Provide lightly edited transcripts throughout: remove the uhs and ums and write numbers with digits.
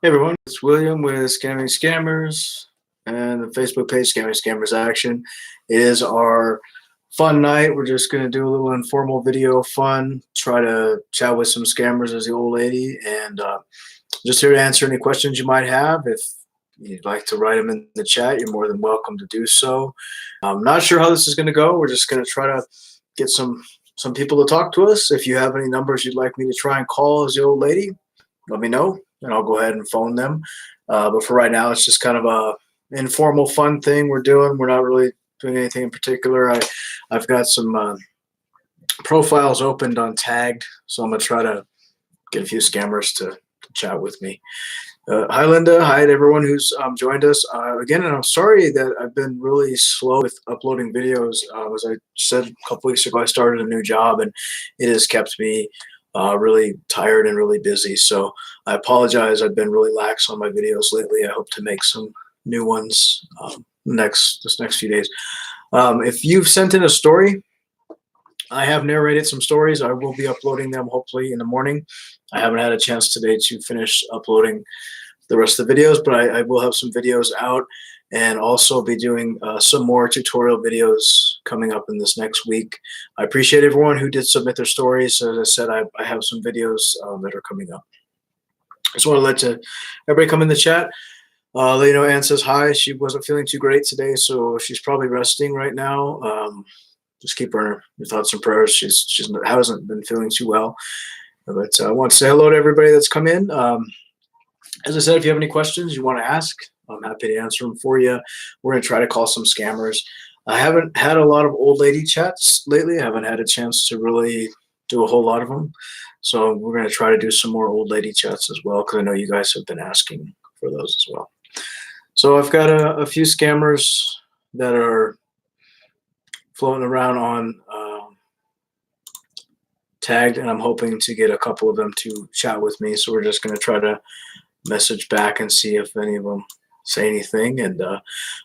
Hey everyone, it's William with Scamming Scammers and the Facebook page Scamming Scammers Action. It is our fun night. We're just going to do a little informal video fun, try to chat with some scammers as the old lady, and just here to answer any questions you might have. If you'd like to write them in the chat, you're more than welcome to do so. I'm not sure how this is going to go. We're just going to try to get some people to talk to us. If you have any numbers you'd like me to try and call as the old lady, let me know, and I'll go ahead and phone them. But for right now, it's just kind of a informal, fun thing we're doing. We're not really doing anything in particular. I've got some profiles opened on Tagged, so I'm gonna try to get a few scammers to chat with me. Hi, Linda. Hi to everyone who's joined us again. And I'm sorry that I've been really slow with uploading videos. As I said a couple weeks ago, I started a new job, and it has kept me really tired and really busy. So I apologize. I've been really lax on my videos lately. I hope to make some new ones this next few days. If you've sent in a story, I have narrated some stories. I will be uploading them hopefully in the morning. I haven't had a chance today to finish uploading the rest of the videos, but I will have some videos out and also be doing some more tutorial videos coming up in this next week. I appreciate everyone who did submit their stories. As I said, I have some videos that are coming up. I just want to let everybody come in the chat. Let you know Ann says hi. She wasn't feeling too great today, so she's probably resting right now. Just keep her in your thoughts and prayers. She hasn't been feeling too well. But I want to say hello to everybody that's come in. As I said, if you have any questions you want to ask, I'm happy to answer them for you. We're going to try to call some scammers. I haven't had a lot of old lady chats lately. I haven't had a chance to really do a whole lot of them. So we're going to try to do some more old lady chats as well, because I know you guys have been asking for those as well. So I've got a few scammers that are floating around on Tagged, and I'm hoping to get a couple of them to chat with me. So we're just going to try to message back and see if any of them say anything, and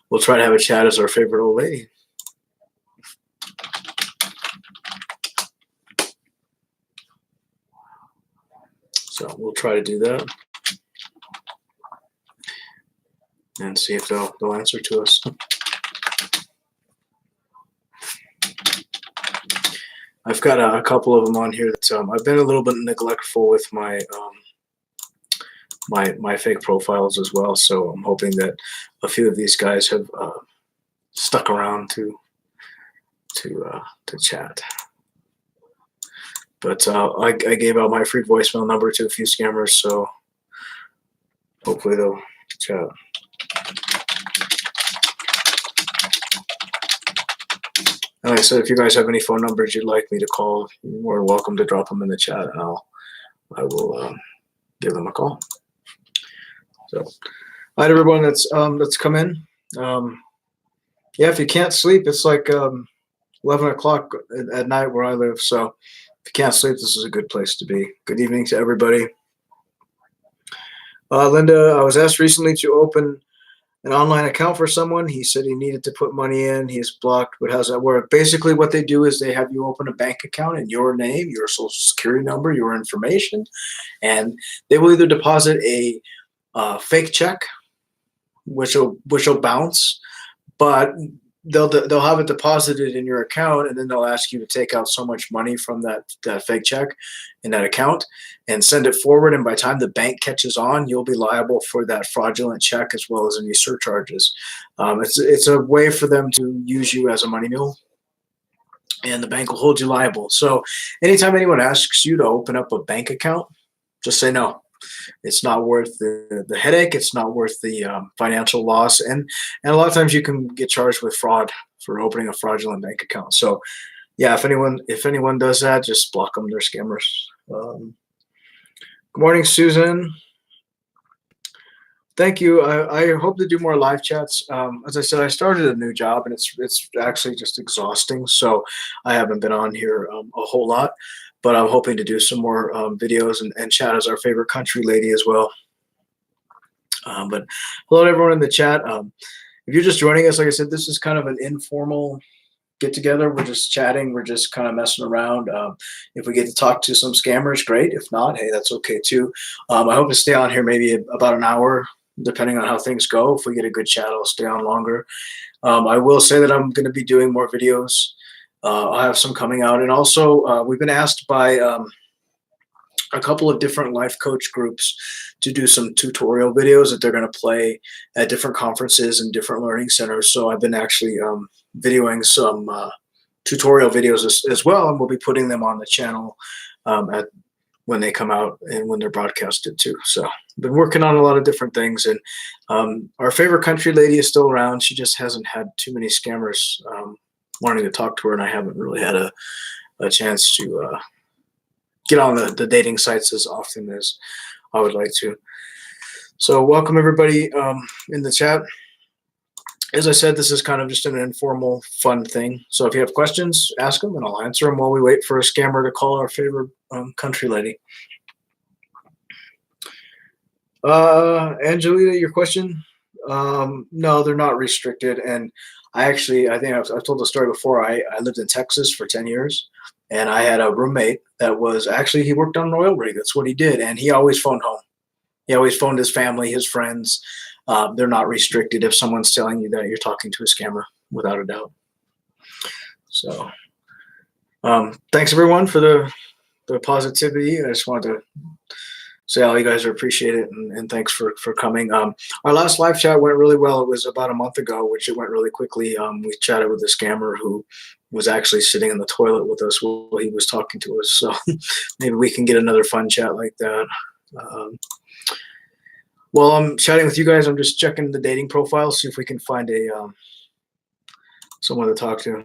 we'll try to have a chat as our favorite old lady. So we'll try to do that and see if they'll answer to us. I've got a couple of them on here that I've been a little bit neglectful with my my fake profiles as well. So I'm hoping that a few of these guys have stuck around to chat. But I gave out my free voicemail number to a few scammers, so hopefully they'll chat. And like I said, if you guys have any phone numbers you'd like me to call, you're more welcome to drop them in the chat, and I will give them a call. So, hi to everyone that's come in. Yeah, if you can't sleep, it's like 11 o'clock at night where I live. So, if you can't sleep, this is a good place to be. Good evening to everybody. Linda, I was asked recently to open an online account for someone. He said he needed to put money in. He is blocked, but how's that work? Basically, what they do is they have you open a bank account in your name, your social security number, your information, and they will either deposit a fake check, which will bounce, but they'll have it deposited in your account, and then they'll ask you to take out so much money from that fake check in that account and send it forward. And by the time the bank catches on, you'll be liable for that fraudulent check as well as any surcharges. It's a way for them to use you as a money mule, and the bank will hold you liable. So anytime anyone asks you to open up a bank account, just say no. It's not worth the headache. It's not worth the financial loss, and a lot of times you can get charged with fraud for opening a fraudulent bank account. So, yeah, if anyone does that, just block them. They're scammers. Good morning, Susan. Thank you. I hope to do more live chats. As I said, I started a new job, and it's actually just exhausting. So I haven't been on here a whole lot. But I'm hoping to do some more videos and chat as our favorite country lady as well. But hello to everyone in the chat. If you're just joining us, like I said, this is kind of an informal get together. We're just chatting. We're just kind of messing around. If we get to talk to some scammers, great. If not, hey, that's okay too. I hope to stay on here maybe about an hour, depending on how things go. If we get a good chat, I'll stay on longer. I will say that I'm going to be doing more videos. I'll have some coming out. And also, we've been asked by a couple of different life coach groups to do some tutorial videos that they're going to play at different conferences and different learning centers. So I've been actually videoing some tutorial videos as well, and we'll be putting them on the channel when they come out and when they're broadcasted too. So I've been working on a lot of different things, and our favorite country lady is still around. She just hasn't had too many scammers wanting to talk to her, and I haven't really had a chance to get on the dating sites as often as I would like to. So welcome everybody in the chat. As I said, this is kind of just an informal, fun thing. So if you have questions, ask them, and I'll answer them while we wait for a scammer to call our favorite country lady. Angelina, your question? No, they're not restricted. And I think I've told the story before. I lived in Texas for 10 years, and I had a roommate that was he worked on an oil rig. That's what he did. And he always phoned home. He always phoned his family, his friends. They're not restricted if someone's telling you that you're talking to a scammer, without a doubt. So thanks everyone for the positivity. I just wanted to say all you guys are appreciated, and thanks for coming. Our last live chat went really well. It was about a month ago, which it went really quickly. We chatted with a scammer who was actually sitting in the toilet with us while he was talking to us. So maybe we can get another fun chat like that. While I'm chatting with you guys, I'm just checking the dating profile, see if we can find someone to talk to.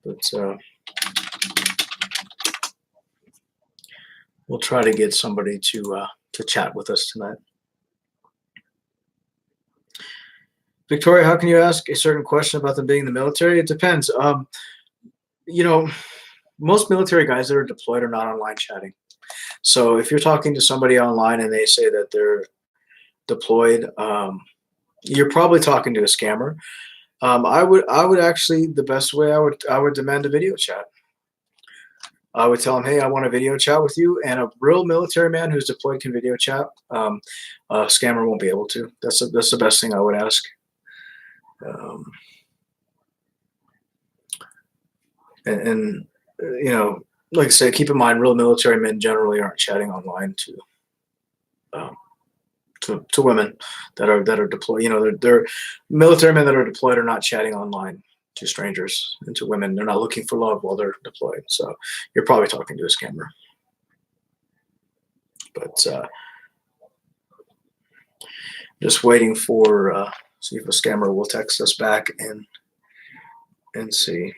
But we'll try to get somebody to chat with us tonight. Victoria, how can you ask a certain question about them being in the military? It depends. Most military guys that are deployed are not online chatting. So if you're talking to somebody online and they say that they're deployed, you're probably talking to a scammer. I would actually, the best way I would demand a video chat. I would tell them, hey, I want a video chat with you, and a real military man who's deployed can video chat. A scammer won't be able to. That's the best thing I would ask. Like I said, keep in mind, real military men generally aren't chatting online to women that are deployed. They're military men that are deployed are not chatting online to strangers and to women. They're not looking for love while they're deployed. So you're probably talking to a scammer. But just waiting for see if a scammer will text us back and see.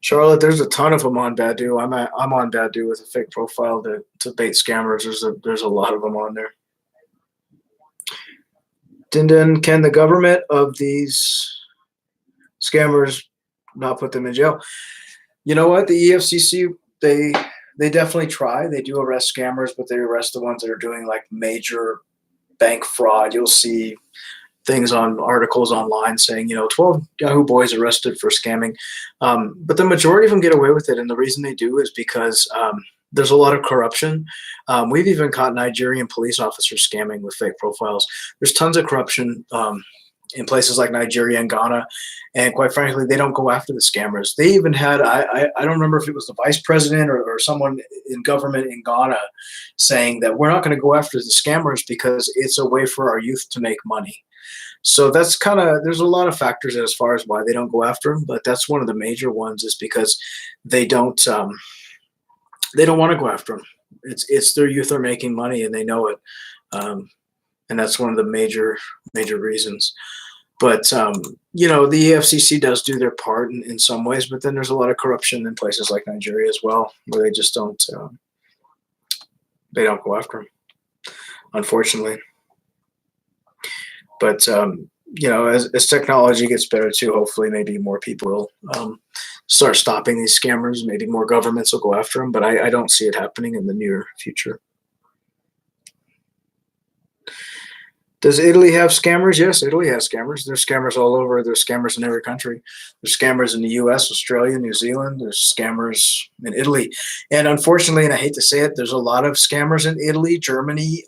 Charlotte, there's a ton of them on Badu. I'm on Badu with a fake profile to bait scammers. There's a lot of them on there. Dindin, can the government of these scammers not put them in jail? You know what? The EFCC, they definitely try. They do arrest scammers, but they arrest the ones that are doing like major bank fraud. You'll see things on articles online saying, 12 Yahoo boys arrested for scamming. But the majority of them get away with it. And the reason they do is because there's a lot of corruption. We've even caught Nigerian police officers scamming with fake profiles. There's tons of corruption in places like Nigeria and Ghana. And quite frankly, they don't go after the scammers. They even had, I don't remember if it was the vice president or someone in government in Ghana saying that we're not going to go after the scammers because it's a way for our youth to make money. So that's there's a lot of factors as far as why they don't go after them, but that's one of the major ones is because they don't want to go after them. It's their youth are making money and they know it. And that's one of the major reasons. But, the EFCC does do their part in some ways, but then there's a lot of corruption in places like Nigeria as well, where they just don't go after them, unfortunately. But, as technology gets better too, hopefully maybe more people will start stopping these scammers. Maybe more governments will go after them, but I don't see it happening in the near future. Does Italy have scammers? Yes, Italy has scammers. There's scammers all over. There's scammers in every country. There's scammers in the U.S., Australia, New Zealand. There's scammers in Italy. And unfortunately, and I hate to say it, there's a lot of scammers in Italy, Germany,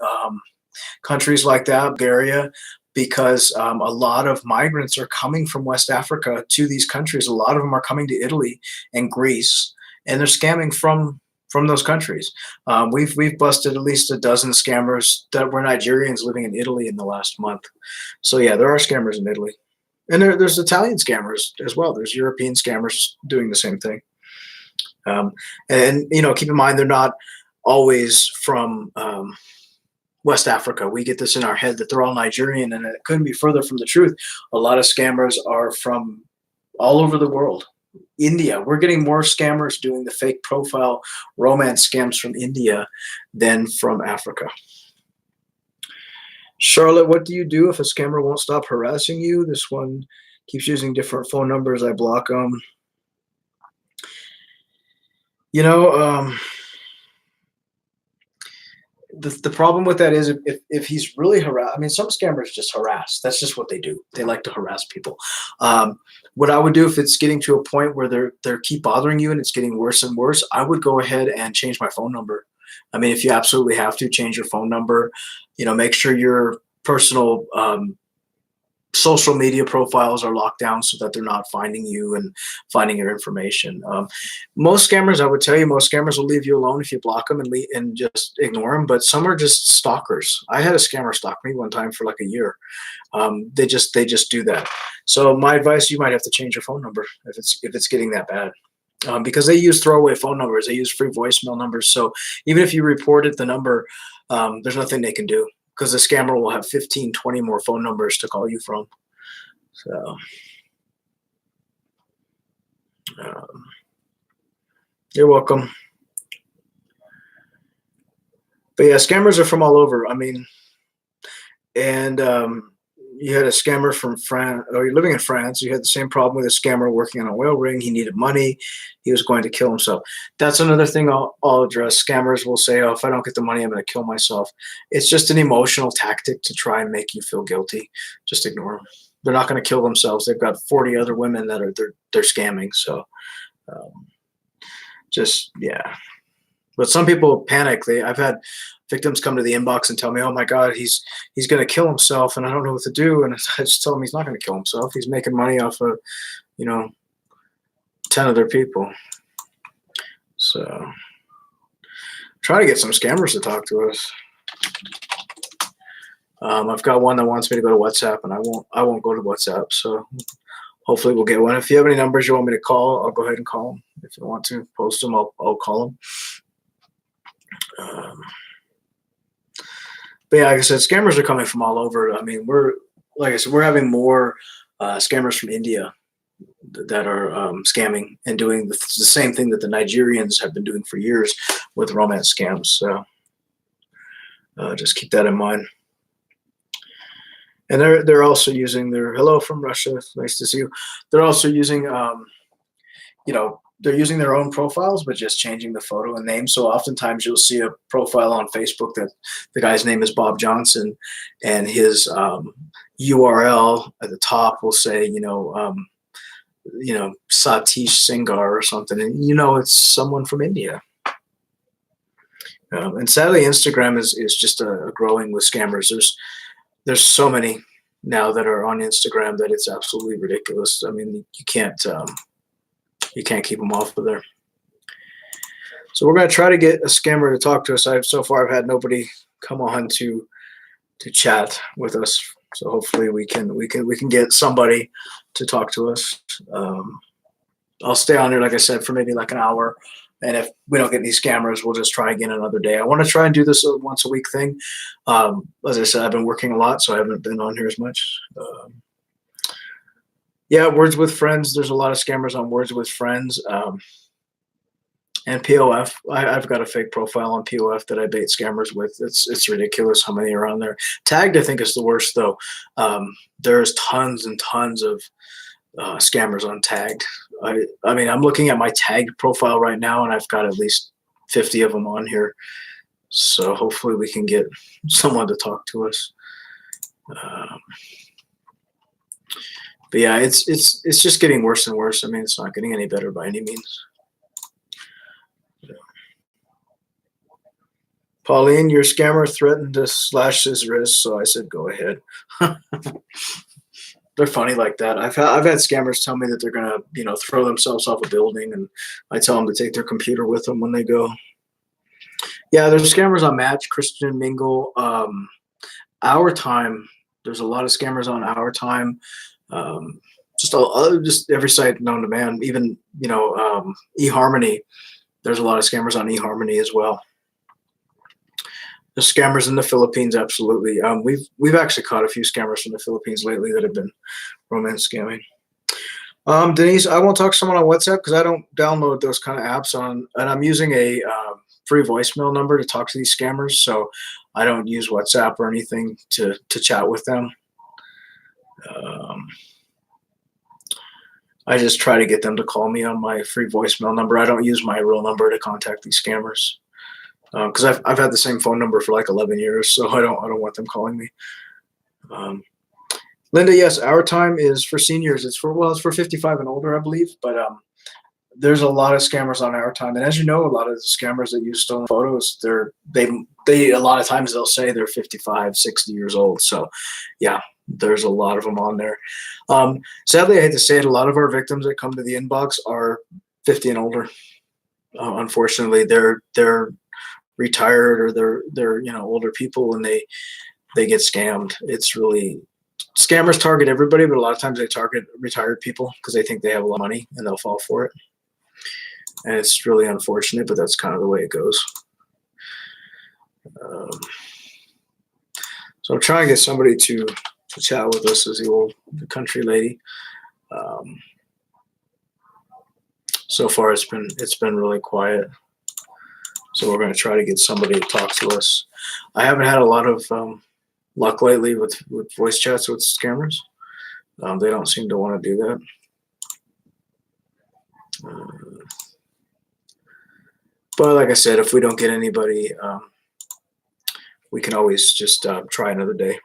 countries like that, Bulgaria, because a lot of migrants are coming from West Africa to these countries. A lot of them are coming to Italy and Greece, and they're scamming from those countries. We've busted at least a dozen scammers that were Nigerians living in Italy in the last month. So yeah, there are scammers in Italy, and there's Italian scammers as well. There's European scammers doing the same thing. And keep in mind they're not always from West Africa. We get this in our head that they're all Nigerian, and it couldn't be further from the truth. A lot of scammers are from all over the world. India, we're getting more scammers doing the fake profile romance scams from India than from Africa. Charlotte, what do you do if a scammer won't stop harassing you? This one keeps using different phone numbers. I block them. The problem with that is if he's really harassed, I mean, some scammers just harass. That's just what they do. They like to harass people. What I would do if it's getting to a point where they're keep bothering you and it's getting worse and worse, I would go ahead and change my phone number. I mean, if you absolutely have to, change your phone number. Make sure your personal social media profiles are locked down so that they're not finding you and finding your information. Most scammers, I would tell you, most scammers will leave you alone if you block them and just ignore them. But some are just stalkers. I had a scammer stalk me one time for like a year. They just do that. So my advice, you might have to change your phone number if it's getting that bad. Because they use throwaway phone numbers. They use free voicemail numbers. So even if you reported the number, there's nothing they can do, because the scammer will have 15, 20 more phone numbers to call you from. So you're welcome. But yeah, scammers are from all over. I mean, and you had a scammer from France, or you're living in France, you had the same problem with a scammer working on an oil ring. He needed money. He was going to kill himself. That's another thing I'll address. Scammers will say, oh, if I don't get the money, I'm going to kill myself. It's just an emotional tactic to try and make you feel guilty. Just ignore them. They're not going to kill themselves. They've got 40 other women that they're scamming. So yeah. But some people panic. I've had victims come to the inbox and tell me, oh my God, he's going to kill himself and I don't know what to do. And I just tell him he's not going to kill himself. He's making money off of, 10 other people. So try to get some scammers to talk to us. I've got one that wants me to go to WhatsApp, and I won't go to WhatsApp. So hopefully we'll get one. If you have any numbers you want me to call, I'll go ahead and call them. If you want to post them, I'll call them. But yeah, like I said, scammers are coming from all over. I mean, we're having more scammers from India that are scamming and doing the same thing that the Nigerians have been doing for years with romance scams. So just keep that in mind. And they're also using their hello from Russia. Nice to see you. They're also using they're using their own profiles, but just changing the photo and name. So oftentimes you'll see a profile on Facebook that the guy's name is Bob Johnson, and his URL at the top will say, Satish Singar or something, and it's someone from India. And sadly, Instagram is just growing with scammers. There's so many now that are on Instagram that it's absolutely ridiculous. I mean, you can't keep them off of there. So we're going to try to get a scammer to talk to us. So far I've had nobody come on to chat with us. So hopefully we can get somebody to talk to us. I'll stay on here, like I said, for maybe like an hour. And if we don't get any scammers, we'll just try again another day. I want to try and do this a once a week thing. As I said, I've been working a lot, so I haven't been on here as much. Yeah, Words with Friends. There's a lot of scammers on Words with Friends. And POF. I've got a fake profile on POF that I bait scammers with. It's ridiculous how many are on there. Tagged, I think, is the worst, though. There's tons and tons of scammers on Tagged. I mean, I'm looking at my Tagged profile right now, and I've got at least 50 of them on here. So hopefully we can get someone to talk to us. Um, but yeah, it's just getting worse and worse. I mean, it's not getting any better by any means. Pauline, your scammer threatened to slash his wrist, so I said go ahead. They're funny like that. I've had scammers tell me that they're gonna throw themselves off a building, and I tell them to take their computer with them when they go. Yeah, there's scammers on Match, Christian Mingle, Our Time. There's a lot of scammers on Our Time. Um, just every site known to man. Even eHarmony. There's a lot of scammers on eHarmony as well. The scammers in the Philippines, absolutely. We've actually caught a few scammers from the Philippines lately that have been romance scamming. Denise, I won't talk to someone on WhatsApp because I don't download those kind of apps on, and I'm using a free voicemail number to talk to these scammers, so I don't use WhatsApp or anything to chat with them. I just try to get them to call me on my free voicemail number. I don't use my real number to contact these scammers because I've had the same phone number for like 11 years, so I don't want them calling me. Linda, yes, Our Time is for seniors. It's for 55 and older, I believe. But there's a lot of scammers on Our Time, and as you know, a lot of the scammers that use stolen photos, they a lot of times they'll say they're 55, 60 years old. So, yeah, there's a lot of them on there. Sadly, I hate to say it, a lot of our victims that come to the inbox are 50 and older. Unfortunately, they're retired or they're older people, and they get scammed. It's really scammers target everybody, but a lot of times they target retired people because they think they have a lot of money and they'll fall for it. And it's really unfortunate, but that's kind of the way it goes. So I'm trying to get somebody to chat with us as the country lady. So far, it's been really quiet. So we're going to try to get somebody to talk to us. I haven't had a lot of luck lately with voice chats with scammers. They don't seem to want to do that. But like I said, if we don't get anybody, we can always just try another day.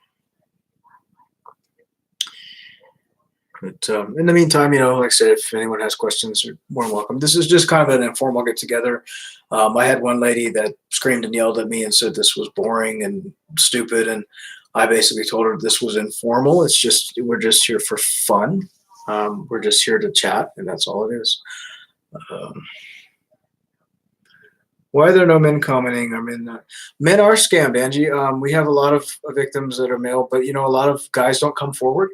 But in the meantime, like I said, if anyone has questions, you're more than welcome. This is just kind of an informal get together. I had one lady that screamed and yelled at me and said this was boring and stupid, and I basically told her this was informal. We're just here for fun. We're just here to chat, and that's all it is. Why are there no men commenting? I mean, men are scammed, Angie. We have a lot of victims that are male, but a lot of guys don't come forward.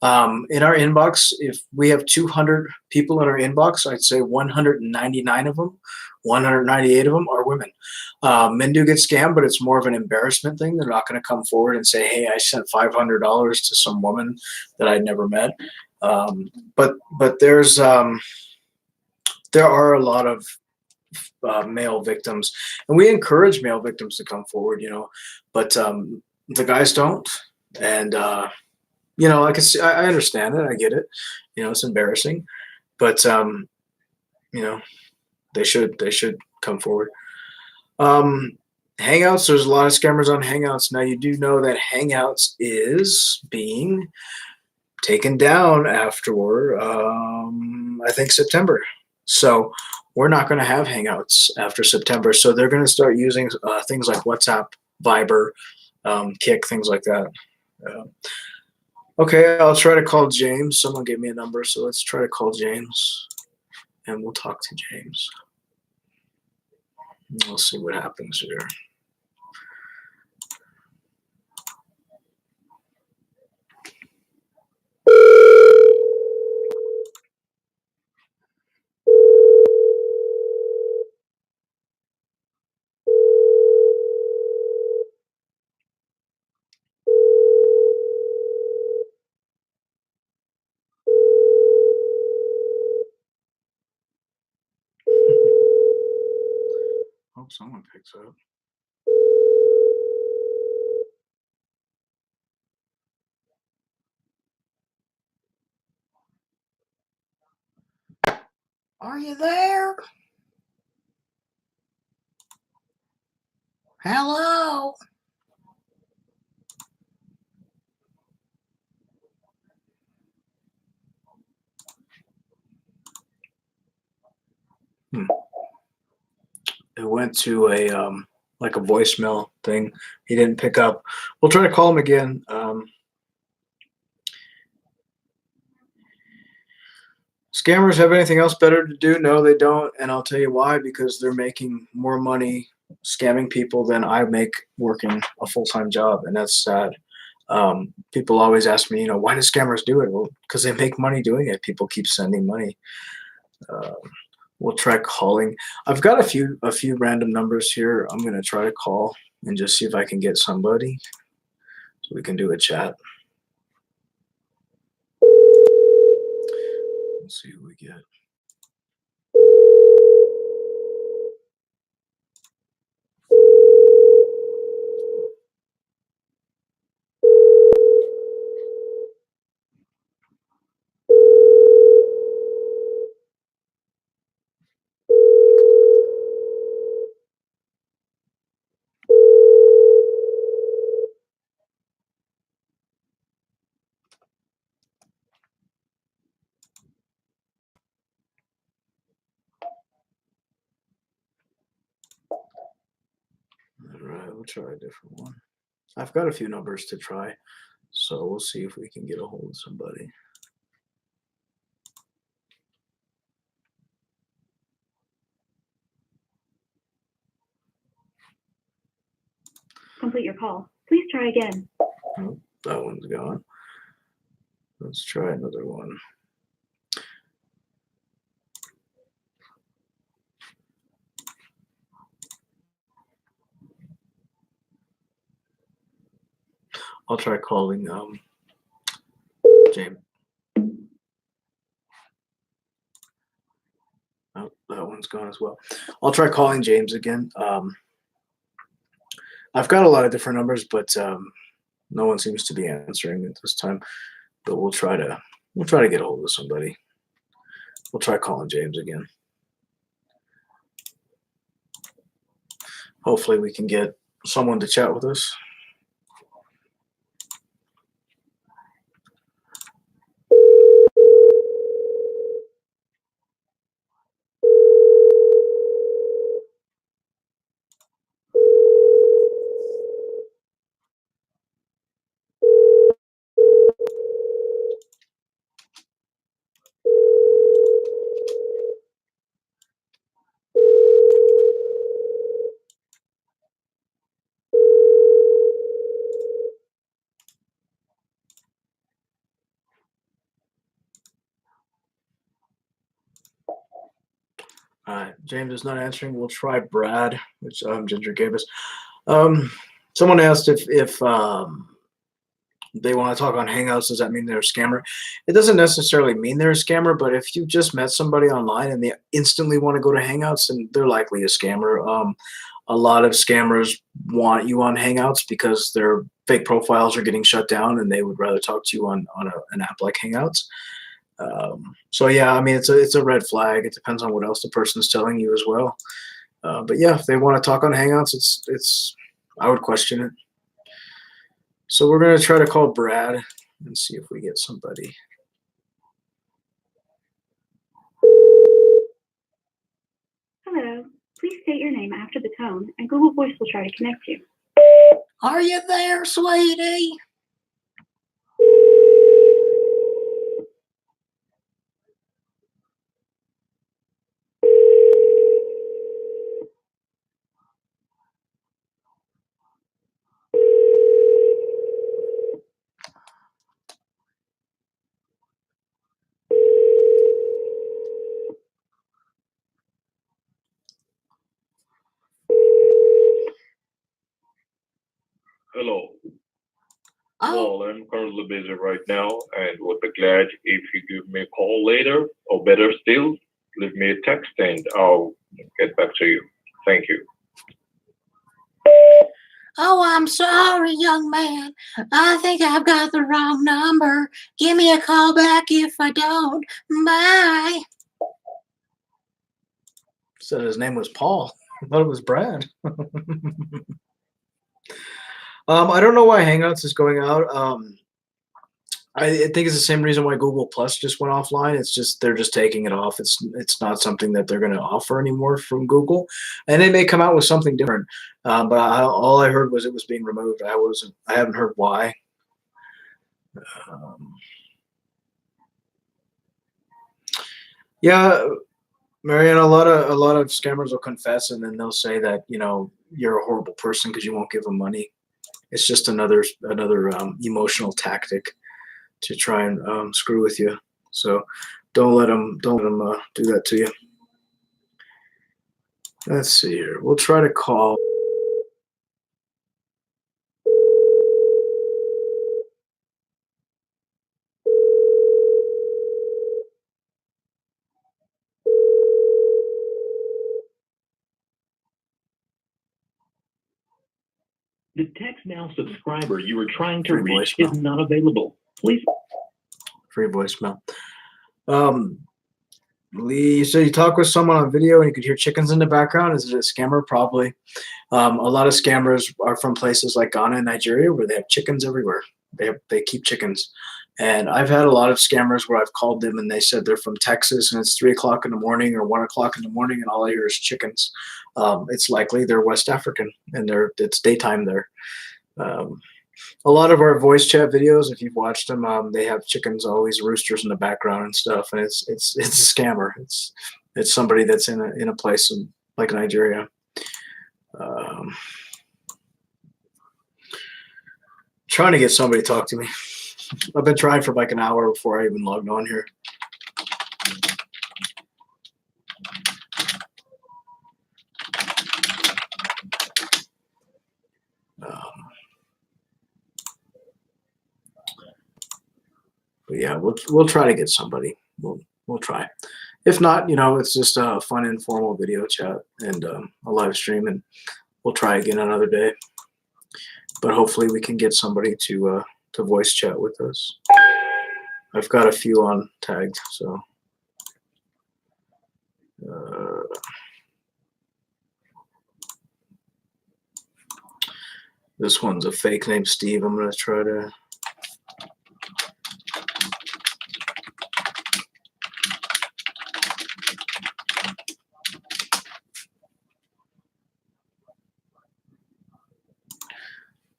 In our inbox, if we have 200 people in our inbox, I'd say 199 of them, 198 of them are women. Men do get scammed, but it's more of an embarrassment thing. They're not going to come forward and say, "Hey, I sent $500 to some woman that I'd never met." But there are a lot of male victims, and we encourage male victims to come forward. But the guys don't, and I understand it. I get it. It's embarrassing, but they should come forward. Hangouts. There's a lot of scammers on Hangouts now. You do know that Hangouts is being taken down after I think September. So we're not going to have Hangouts after September. So they're going to start using things like WhatsApp, Viber, Kik, things like that. Okay, I'll try to call James. Someone gave me a number, so let's try to call James, and we'll talk to James. We'll see what happens here. Hope someone picks up. Are you there? Hello? went to a like a voicemail thing. He didn't pick up. We'll try to call him again. Scammers have anything else better to do? No, they don't, and I'll tell you why. Because they're making more money scamming people than I make working a full-time job, and that's sad. People always ask me, why do scammers do it? Well, because they make money doing it. People keep sending money. We'll try calling. I've got a few random numbers here. I'm gonna try to call and just see if I can get somebody so we can do a chat. Let's see who we get. All right, we'll try a different one. I've got a few numbers to try, so we'll see if we can get a hold of somebody. Complete your call. Please try again. Oh, that one's gone. Let's try another one. I'll try calling James. Oh, that one's gone as well. I'll try calling James again. I've got a lot of different numbers, but no one seems to be answering at this time. But we'll try to get a hold of somebody. We'll try calling James again. Hopefully we can get someone to chat with us. All right, James is not answering. We'll try Brad, which Ginger gave us. Someone asked if they want to talk on Hangouts. Does that mean they're a scammer? It doesn't necessarily mean they're a scammer, but if you just met somebody online and they instantly want to go to Hangouts, then they're likely a scammer. A lot of scammers want you on Hangouts because their fake profiles are getting shut down, and they would rather talk to you on an app like Hangouts. So yeah, I mean, it's a red flag. It depends on what else the person's telling you as well. But yeah, if they want to talk on Hangouts, it's I would question it. So we're gonna try to call Brad and see if we get somebody. Hello. Please state your name after the tone, and Google Voice will try to connect you. Are you there, sweetie? Hello. Oh, Well, I'm currently busy right now and would be glad if you give me a call later, or better still, leave me a text and I'll get back to you. Thank you. Oh, I'm sorry, young man. I think I've got the wrong number. Give me a call back if I don't. Bye. said his name was Paul. I thought it was Brad. I don't know why Hangouts is going out. I think it's the same reason why Google Plus just went offline. It's just they're just taking it off. It's not something that they're going to offer anymore from Google, and they may come out with something different. But all I heard was it was being removed. I haven't heard why. Um, yeah, Marianne, a lot of scammers will confess, and then they'll say that you're a horrible person because you won't give them money. It's just another emotional tactic to try and screw with you. So don't let them do that to you. Let's see here. We'll try to call. The Text Now subscriber you were trying to Free reach voicemail. is not available. Please. Free voicemail. Lee, you said you talk with someone on video and you could hear chickens in the background. Is it a scammer? Probably. A lot of scammers are from places like Ghana and Nigeria where they have chickens everywhere. They keep chickens. And I've had a lot of scammers where I've called them and they said they're from Texas and it's 3 o'clock in the morning or 1 o'clock in the morning and all I hear is chickens. It's likely they're West African and it's daytime there. A lot of our voice chat videos, if you've watched them, they have chickens, always roosters in the background and stuff, and it's a scammer. It's somebody that's in a place like Nigeria. Trying to get somebody to talk to me. I've been trying for like an hour before I even logged on here. But yeah, we'll try to get somebody. We'll try. If not, it's just a fun informal video chat and a live stream, and we'll try again another day. But hopefully we can get somebody to voice chat with us. I've got a few on tagged, so. This one's a fake named Steve. I'm gonna try to.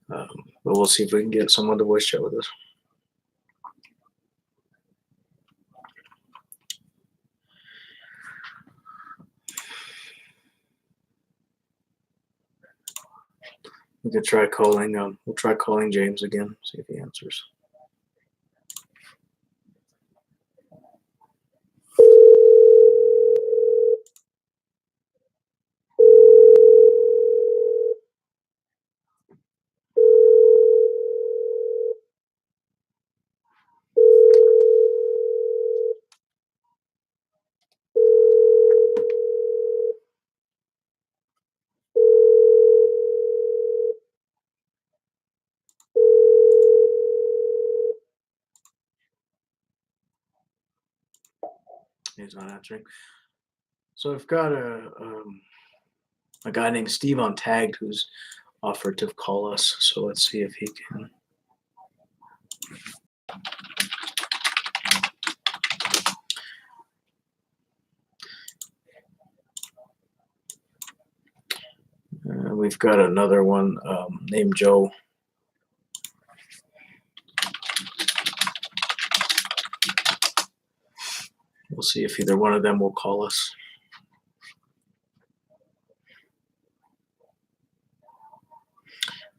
But we'll see if we can get someone to voice chat with us. We could try calling. We'll try calling James again. See if he answers. He's not answering. So I've got a guy named Steve on tagged who's offered to call us. So let's see if he can. We've got another one named Joe. We'll see if either one of them will call us.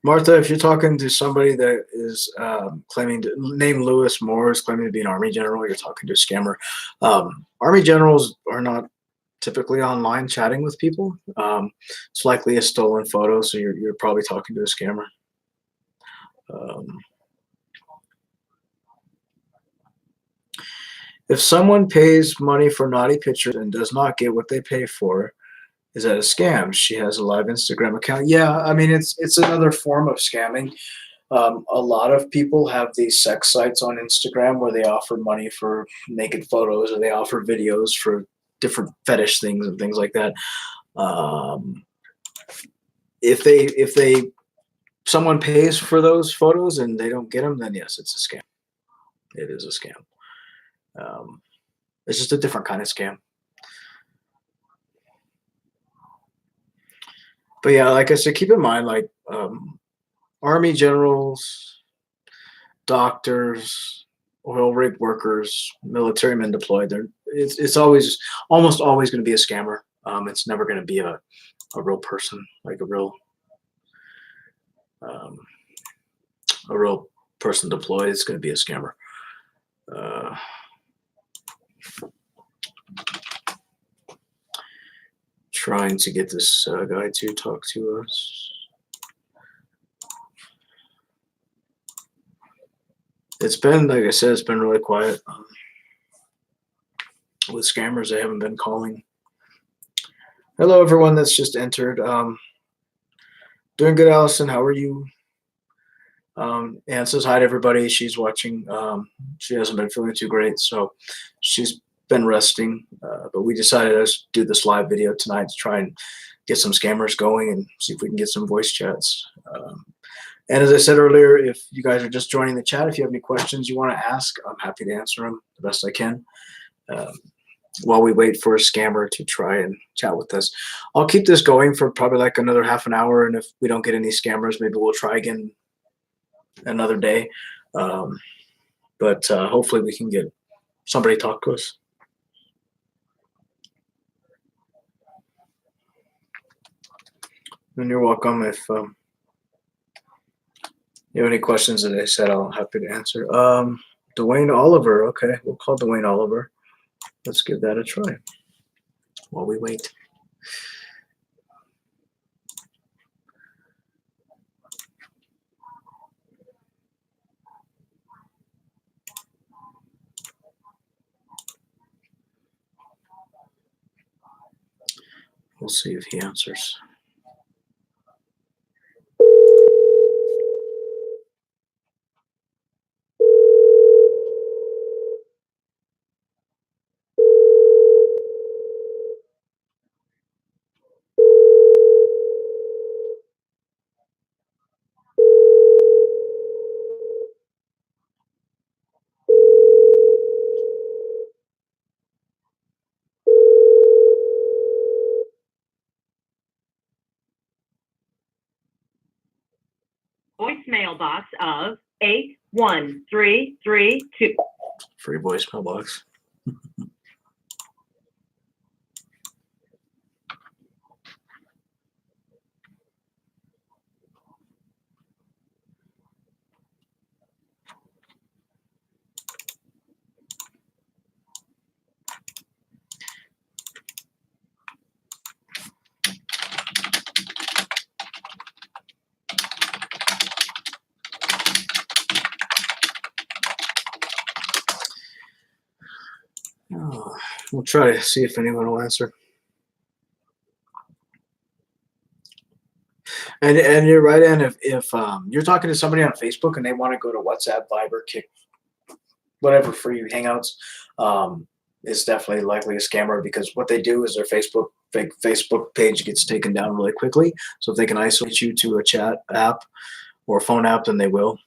Martha, if you're talking to somebody that is claiming to name Lewis Moore is claiming to be an Army general, you're talking to a scammer. Army generals are not typically online chatting with people. It's likely a stolen photo, so you're probably talking to a scammer. If someone pays money for naughty pictures and does not get what they pay for, is that a scam? She has a live Instagram account. Yeah, I mean it's another form of scamming. A lot of people have these sex sites on Instagram where they offer money for naked photos, or they offer videos for different fetish things and things like that. If someone pays for those photos and they don't get them, then yes, it's a scam. it is a scam. It's just a different kind of scam. But yeah, like I said, keep in mind, like Army generals, doctors, oil rig workers, military men deployed. It's always almost always going to be a scammer. It's never going to be a real person, like a real person deployed. It's going to be a scammer. Trying to get this guy to talk to us. It's been, like I said, it's been really quiet with scammers. They haven't been calling. Hello, everyone that's just entered. Doing good, Allison. How are you? Ann says hi to everybody. She's watching. She hasn't been feeling too great, so she's been resting. But we decided to do this live video tonight to try and get some scammers going and see if we can get some voice chats. And as I said earlier, if you guys are just joining the chat, if you have any questions you want to ask, I'm happy to answer them the best I can. While we wait for a scammer to try and chat with us, I'll keep this going for probably like another half an hour. And if we don't get any scammers, maybe we'll try again another day. But hopefully we can get somebody to talk to us. And you're welcome. If you have any questions that I said, I'm happy to answer. Dwayne Oliver. Okay, we'll call Dwayne Oliver. Let's give that a try while we wait. We'll see if he answers. Voicemail box of 81332. Free voicemail box. We'll try to see if anyone will answer. And you're right, Ann. If you're talking to somebody on Facebook and they want to go to WhatsApp, Viber, Kick, whatever free Hangouts, it's definitely likely a scammer because what they do is their Facebook page gets taken down really quickly. So if they can isolate you to a chat app or a phone app, then they will.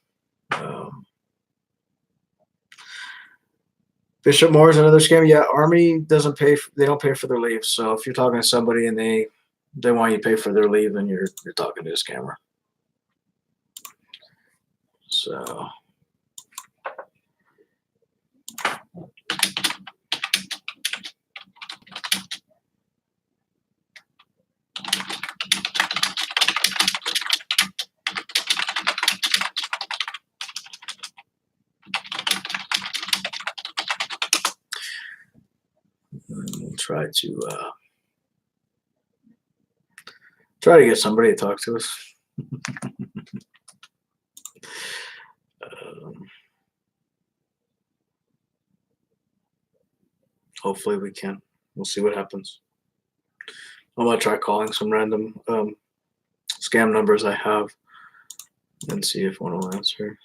Bishop Moore is another scam. Yeah, Army doesn't pay. They don't pay for their leave. So if you're talking to somebody and they want you to pay for their leave, then you're talking to a scammer. So. We'll try to get somebody to talk to us. Hopefully we can. We'll see what happens. I'm gonna try calling some random scam numbers I have and see if one will answer.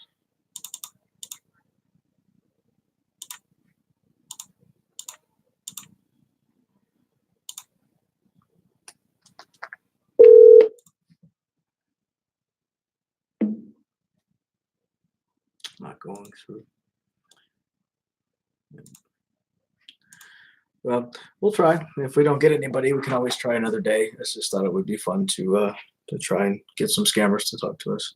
Not going through. Well, we'll try. If we don't get anybody, we can always try another day. I just thought it would be fun to try and get some scammers to talk to us.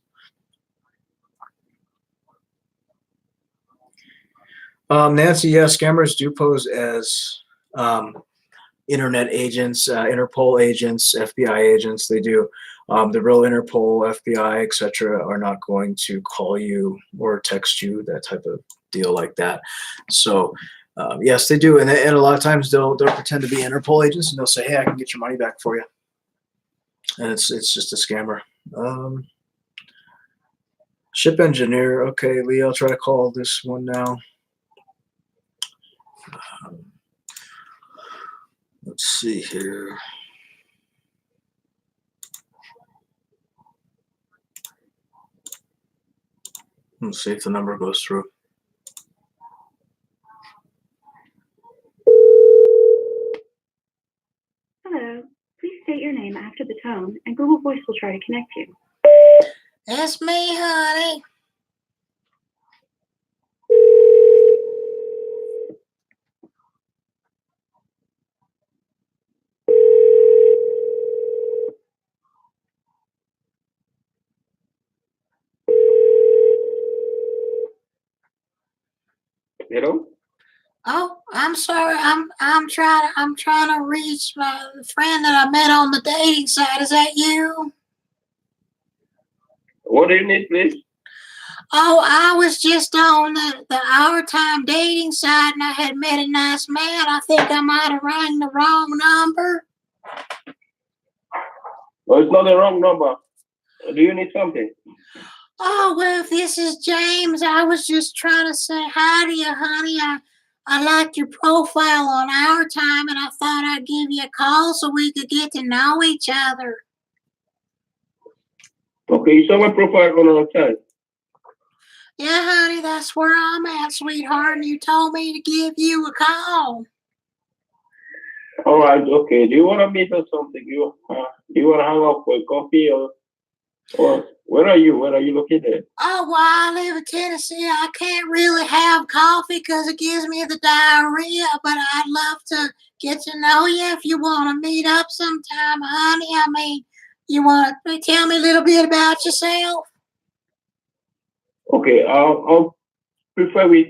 Nancy, yes, scammers do pose as internet agents, Interpol agents, FBI agents. They do. The real Interpol, FBI, etc., are not going to call you or text you, that type of deal like that. So, yes, they do, and a lot of times they'll pretend to be Interpol agents and they'll say, "Hey, I can get your money back for you," and it's just a scammer. Ship engineer. Okay, Lee, I'll try to call this one now. Let's see here. Let's see if the number goes through. Hello. Please state your name after the tone, and Google Voice will try to connect you. It's me, honey. Hello? Oh, I'm sorry. I'm trying to reach my friend that I met on the dating site. Is that you? What do you need, please? Oh, I was just on the Our Time dating site and I had met a nice man. I think I might have rang the wrong number. No, it's not the wrong number. Do you need something? Oh, well, if this is James, I was just trying to say hi to you, honey. I liked your profile on Our Time and I thought I'd give you a call so we could get to know each other. Okay, you saw my profile on our site. Yeah, honey, that's where I'm at, sweetheart, and you told me to give you a call. All right, okay. Do you want to meet or something? Do you want to hang out for a coffee or where are you? Where are you located? Oh, well, I live in Tennessee. I can't really have coffee because it gives me the diarrhea, but I'd love to get to know you if you want to meet up sometime, honey. I mean, you want to tell me a little bit about yourself? Okay, I'll prefer we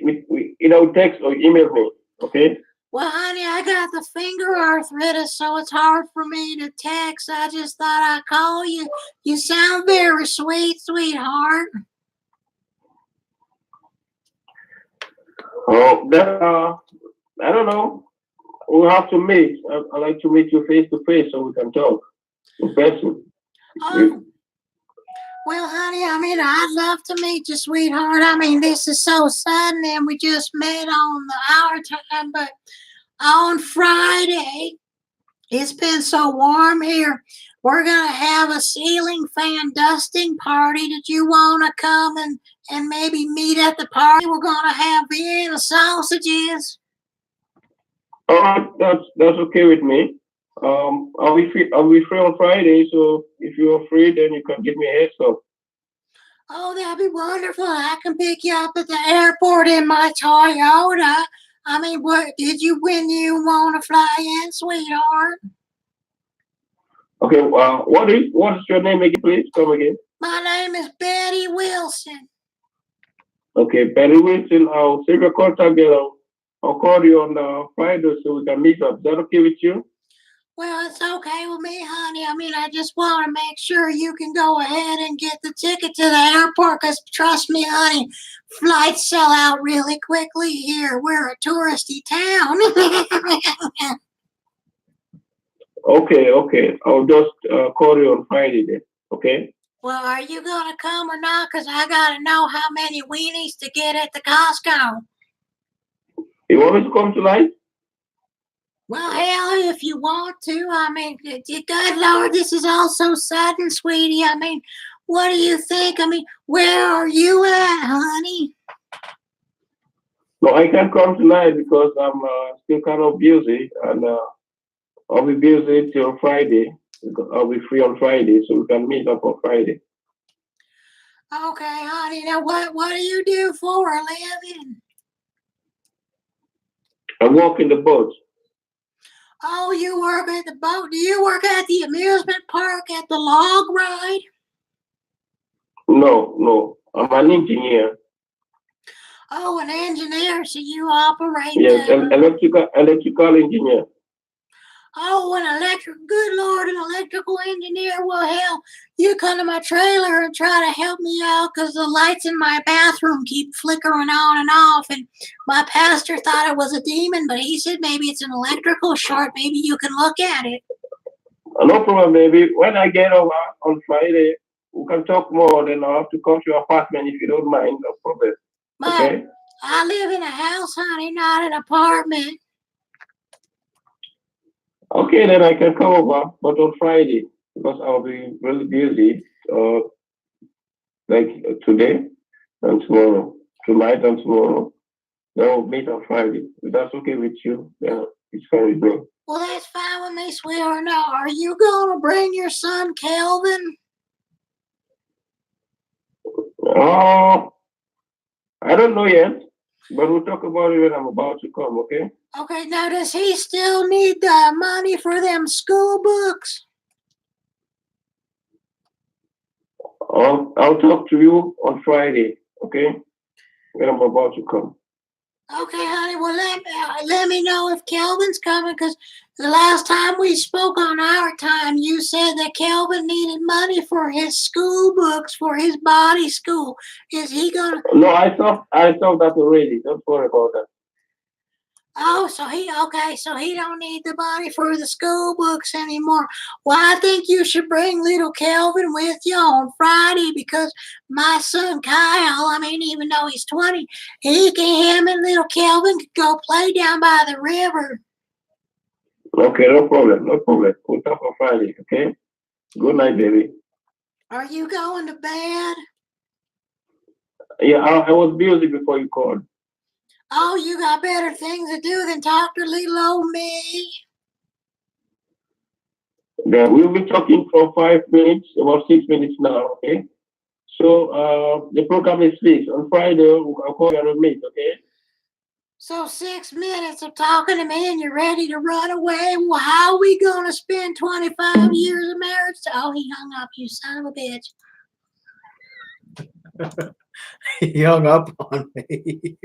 text or email me. Okay. Well, honey, I got the finger arthritis, so it's hard for me to text. I just thought I'd call you. You sound very sweet, sweetheart. Oh, I don't know. We'll have to meet. I like to meet you face to face so we can talk in person. Oh, well, honey, I mean, I'd love to meet you, sweetheart. I mean, this is so sudden, and we just met on the Our Time, but on Friday, it's been so warm here. We're going to have a ceiling fan dusting party. Did you want to come and maybe meet at the party? We're going to have Vienna sausages. All right, that's okay with me. I'll be free. I'll be free on Friday, so if you're free, then you can give me a heads up. Oh, that'd be wonderful. I can pick you up at the airport in my Toyota. I mean, what did you when you want to fly in, sweetheart? Okay. What is your name again? Please come again. My name is Betty Wilson. Okay, Betty Wilson. I'll save your contact. I'll call you on Friday so we can meet up. Is that okay with you? Well, it's okay with me, honey. I mean, I just want to make sure you can go ahead and get the ticket to the airport because, trust me, honey, flights sell out really quickly here. We're a touristy town. Okay. I'll just call you on Friday then. Okay. Well, are you going to come or not? Because I got to know how many weenies to get at the Costco. You want me to come tonight? Well, hell, if you want to. I mean, good Lord, this is all so sudden, sweetie. I mean, what do you think? I mean, where are you at, honey? No, I can't come tonight because I'm still kind of busy, and I'll be busy till Friday. I'll be free on Friday, so we can meet up on Friday. Okay, honey. Now, what do you do for a living? I work in the boat. Oh, you work at the boat. Do you work at the amusement park at the log ride? No. I'm an engineer. Oh, an engineer. So you operate Yes, the. electrical engineer. Oh, good Lord, an electrical engineer. Well, hell, you come to my trailer and try to help me out because the lights in my bathroom keep flickering on and off. And my pastor thought it was a demon, but he said maybe it's an electrical short. Maybe you can look at it. No problem, baby. When I get over on Friday, we can talk more. Then I'll have to come to your apartment if you don't mind. No problem. But Okay? I live in a house, honey, not an apartment. Okay, then I can come over, but on Friday because I'll be really busy. Like today and tomorrow, tonight and tomorrow. Then we'll meet on Friday. If that's okay with you, then it's fine with me. Well, that's fine with me, sweetheart. Now, are you going to bring your son, Kelvin? Oh, I don't know yet, but we'll talk about it when I'm about to come, okay? Okay, now does he still need the money for them school books? I'll talk to you on Friday, okay? When I'm about to come. Okay, honey. Well, let me know if Kelvin's coming, because the last time we spoke on our time, you said that Kelvin needed money for his school books for his body school. Is he gonna? No, I thought that already. Don't worry about that. Oh, so he don't need the money for the school books anymore. Well, I think you should bring little Kelvin with you on Friday because my son Kyle, I mean, even though he's 20, him and little Kelvin could go play down by the river. Okay, no problem. We'll talk on Friday, okay? Good night, baby. Are you going to bed? Yeah, I was busy before you called. Oh, you got better things to do than talk to little old me. Then we'll be talking for 5 minutes, about 6 minutes now, okay? So the program is fixed. On Friday, I'll call you and we'll meet, okay? So 6 minutes of talking to me and you're ready to run away? Well, how are we going to spend 25 years of marriage? Oh, he hung up, you son of a bitch. He hung up on me.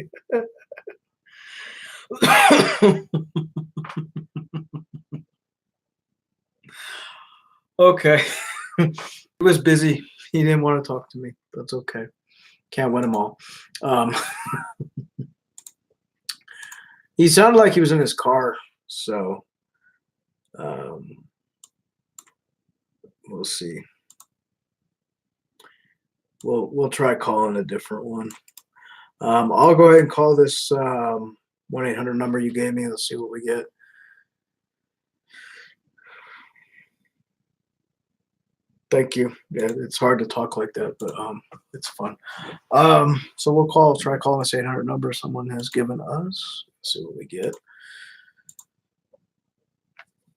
Okay. He was busy. He didn't want to talk to me. That's okay. Can't win them all. He sounded like he was in his car, so we'll see. We'll try calling a different one. I'll go ahead and call this 1-800 number you gave me. Let's see what we get. Thank you. Yeah, it's hard to talk like that, but it's fun. So we'll try calling this 800 number someone has given us. Let's see what we get.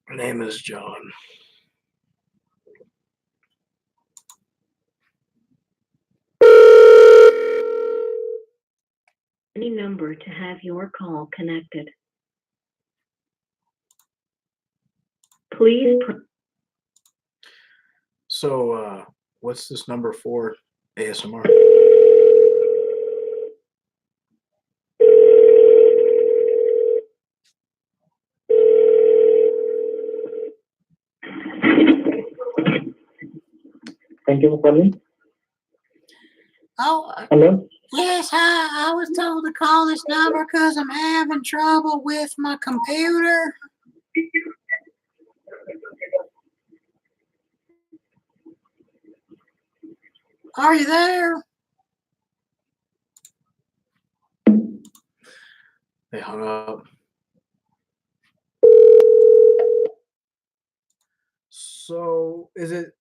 My name is John. Any number to have your call connected. Please. So what's this number for? ASMR. Thank you for calling. Oh, Hello? yes, hi. I was told to call this number because I'm having trouble with my computer. Are you there? They hung up. So is it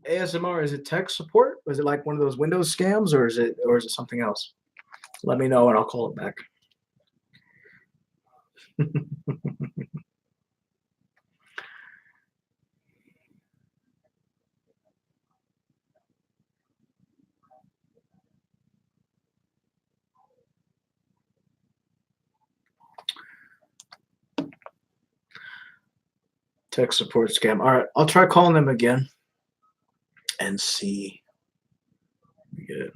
ASMR? Is it tech support? Is it like one of those Windows scams, or is it something else? Let me know and I'll call it back. Tech support scam. All right, I'll try calling them again and see. Let me get it.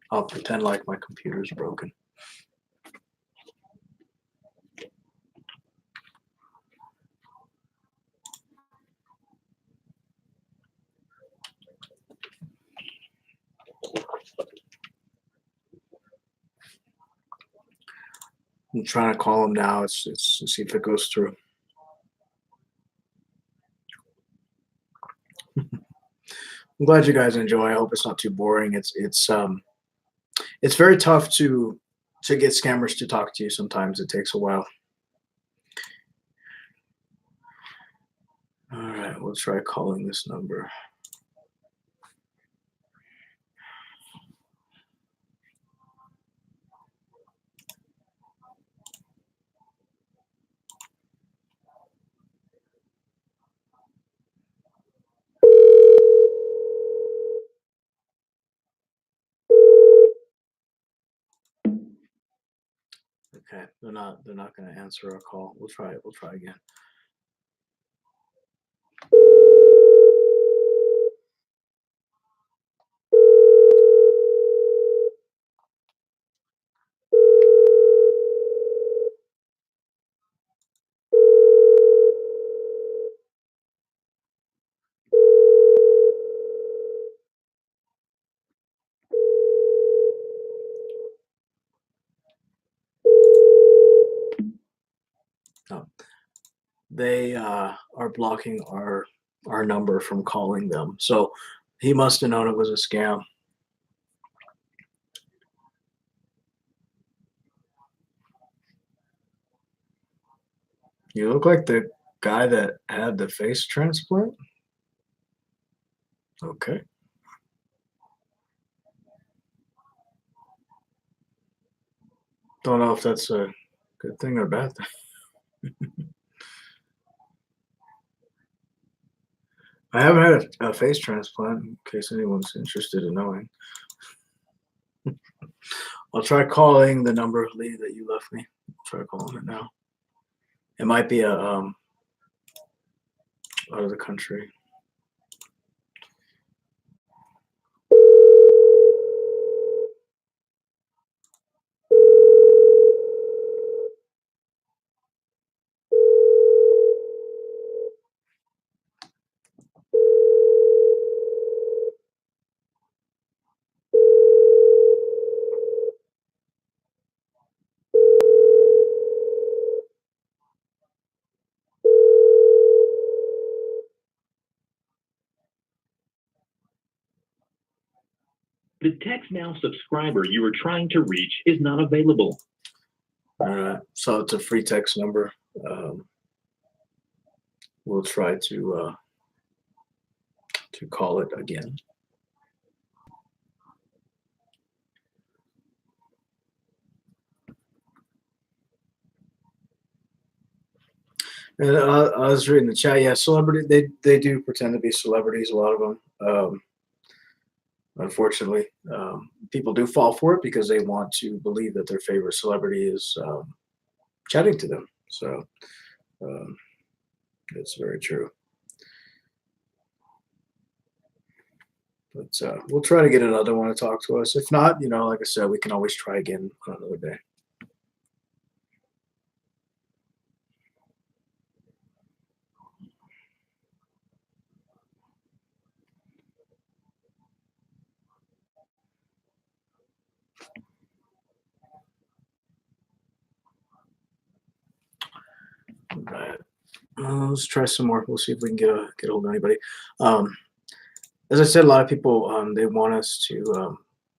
I'll pretend like my computer's broken. I'm trying to call them now. It's to see if it goes through. I'm glad you guys enjoy. I hope it's not too boring. It's very tough to get scammers to talk to you. Sometimes it takes a while. All right, we'll try calling this number. Okay, they're not going to answer our call. We'll try it. We'll try again. No, they are blocking our number from calling them. So he must have known it was a scam. You look like the guy that had the face transplant. Okay. Don't know if that's a good thing or bad thing. I haven't had a face transplant, in case anyone's interested in knowing. I'll try calling the number, Lee, that you left me. I'll try calling it now. It might be out of the country. The text now subscriber you were trying to reach is not available. All right, so it's a free text number. We'll try to call it again. And I was reading the chat. Yeah, celebrity. They do pretend to be celebrities. A lot of them. Unfortunately, people do fall for it because they want to believe that their favorite celebrity is chatting to them. So it's very true. But we'll try to get another one to talk to us. If not, like I said, we can always try again on another day. All right. Let's try some more. We'll see if we can get a hold of anybody. As I said, a lot of people they want us to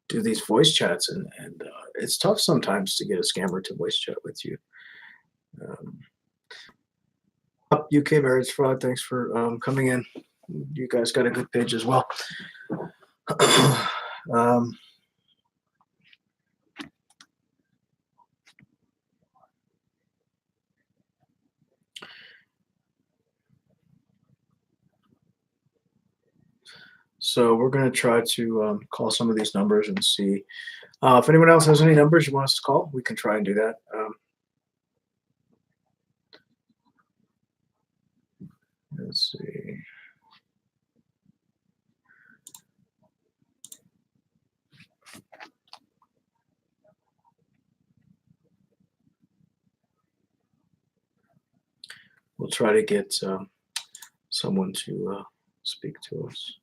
do these voice chats, and it's tough sometimes to get a scammer to voice chat with you. UK marriage fraud. Thanks for coming in. You guys got a good page as well. So we're going to try to call some of these numbers and see if anyone else has any numbers you want us to call. We can try and do that. Let's see. We'll try to get someone to speak to us.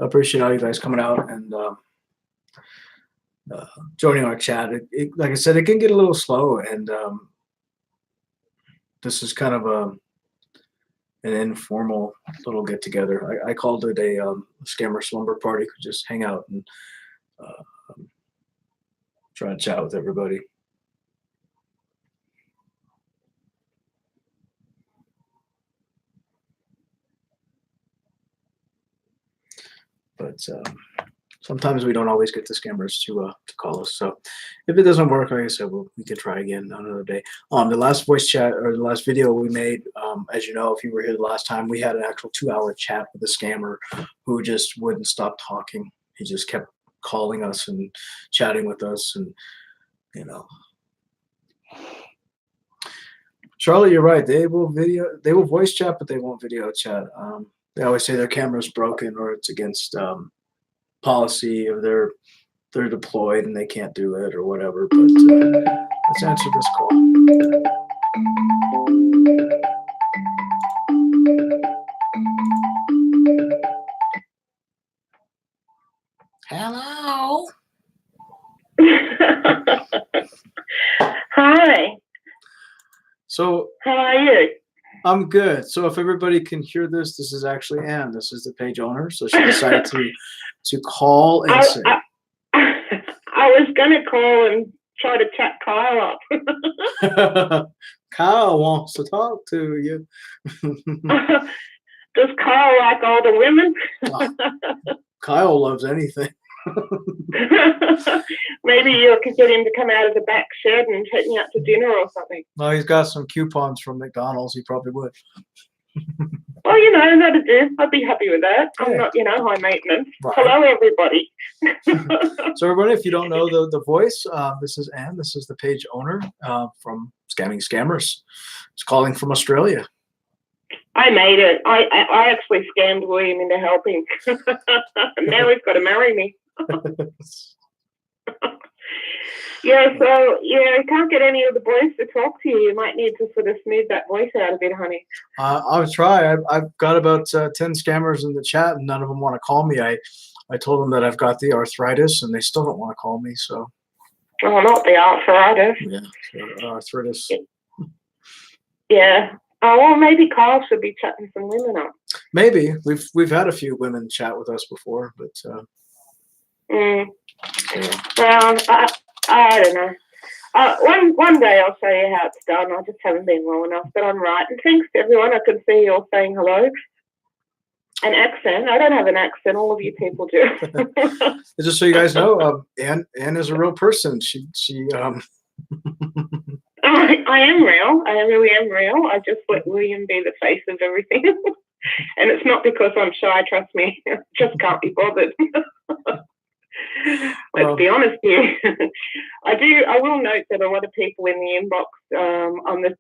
I appreciate all you guys coming out and joining our chat. Like I said, it can get a little slow, and this is kind of an informal little get together. I called it a scammer slumber party. Could just hang out and try and chat with everybody. But sometimes we don't always get the scammers to call us. So if it doesn't work, like I said, we can try again on another day. The last voice chat or the last video we made, as you know, if you were here the last time, we had an actual 2-hour chat with a scammer who just wouldn't stop talking. He just kept calling us and chatting with us, and you know. Charlotte, you're right. They will voice chat, but they won't video chat. They always say their camera's broken or it's against policy, or they're deployed and they can't do it or whatever. But let's answer this call. Hello. Hi, So how are you? I'm good. So if everybody can hear this, this is actually Anne. This is the page owner. So she decided to call and say. I was going to call and try to chat Kyle up. Kyle wants to talk to you. Does Kyle like older women? Kyle loves anything. Maybe you could get him to come out of the back shed and take me out to dinner or something. Well, he's got some coupons from McDonald's. He probably would. Well, you know, that'd do. I'd be happy with that. I'm Yeah. not, you know, high maintenance. Right. Hello, everybody. So everybody, if you don't know the voice, this is Anne. This is the page owner from Scamming Scammers. It's calling from Australia. I made it. I actually scammed William into helping. Now he's got to marry me. Yeah, so yeah, I can't get any of the boys to talk to you. You might need to sort of smooth that voice out a bit, honey. I'll try. I've got about 10 scammers in the chat, and none of them want to call me. I told them that I've got the arthritis, and they still don't want to call me. So. Oh, not the arthritis. Yeah, so, arthritis. Yeah. Oh, well, maybe Kyle should be chatting some women up. Maybe we've had a few women chat with us before, but. Yeah. Well, I don't know. One day I'll show you how it's done. I just haven't been well enough, but I'm right. And thanks to everyone. I can see you all saying hello. An accent. I don't have an accent. All of you people do. Just so you guys know, Anne is a real person. She I am real. I really am real. I just let William be the face of everything. And it's not because I'm shy, trust me. I just can't be bothered. Let's be honest here. I will note that a lot of people in the inbox on the